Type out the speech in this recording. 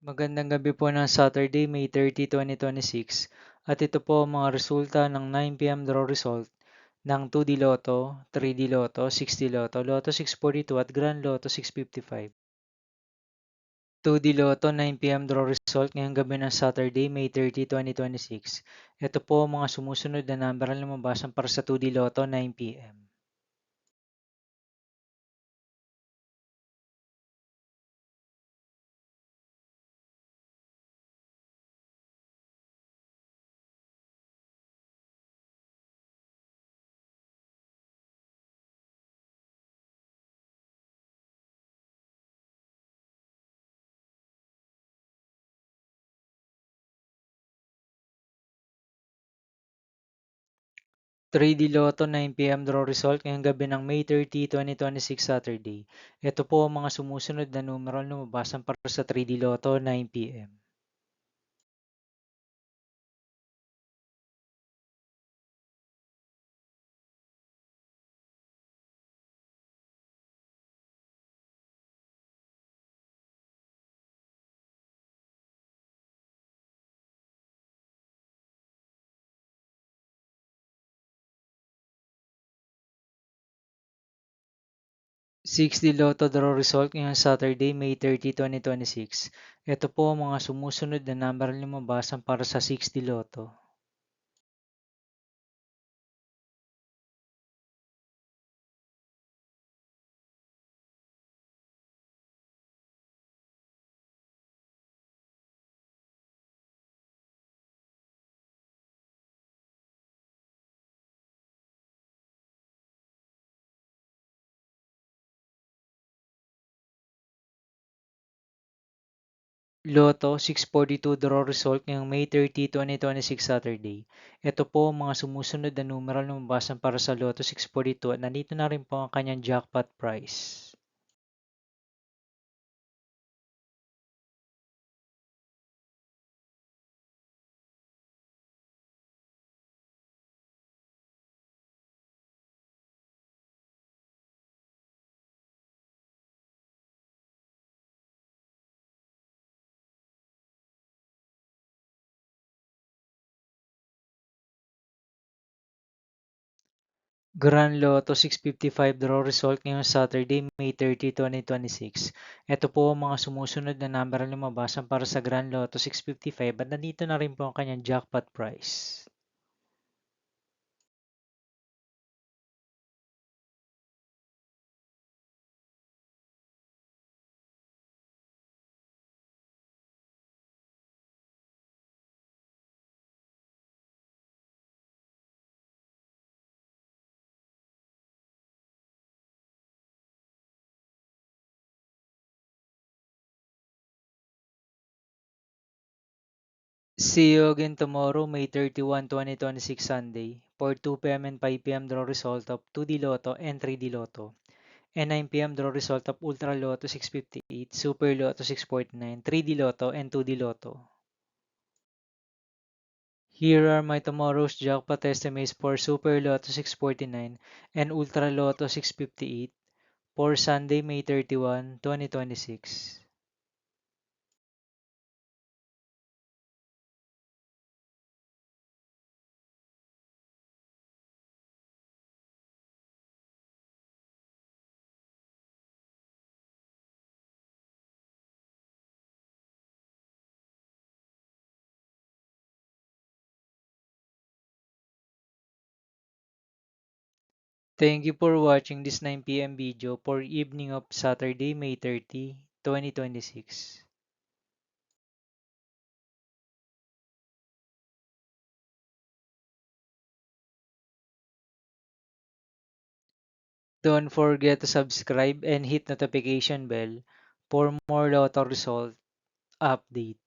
Magandang gabi po ng Saturday, May 30, 2026. At ito po ang mga resulta ng 9 p.m. draw result ng 2D Lotto, 3D Lotto, 6D Lotto, Lotto 642 at Grand Lotto 655. 2D Lotto 9 p.m. draw result ngayong gabi ng Saturday, May 30, 2026. Ito po ang mga sumusunod na number na lumabasan para sa 2D Lotto 9 p.m. 3D Lotto 9 p.m. draw result ngayong gabi ng May 30, 2026 Saturday. Ito po ang mga sumusunod na numero na lumabasan para sa 3D Lotto 9 p.m. 6D Lotto draw result ngayong Saturday, May 30, 2026. Ito po ang mga sumusunod na number na lumabasan para sa 6D Lotto. Lotto 642 draw result ngayong May 30, 2026 Saturday. Ito po ang mga sumusunod na numero na lumabasan para sa Lotto 642 at nandito na rin po ang kanyang jackpot price. Grand Lotto 655 draw result ngayong Saturday, May 30, 2026. Ito po ang mga sumusunod na number na lumabasan para sa Grand Lotto 655 at nandito na rin po ang kanyang jackpot price. See you again tomorrow, May 31, 2026 Sunday for 2 p.m. and 5 p.m. draw result of 2D Lotto and 3D Lotto and 9 p.m. draw result of Ultra Lotto 658, Super Lotto 649, 3D Lotto and 2D Lotto. Here are my tomorrow's jackpot estimates for Super Lotto 649 and Ultra Lotto 658 for Sunday, May 31, 2026. Thank you for watching this 9 p.m. video for evening of Saturday, May 30, 2026. Don't forget to subscribe and hit notification bell for more lotto result update.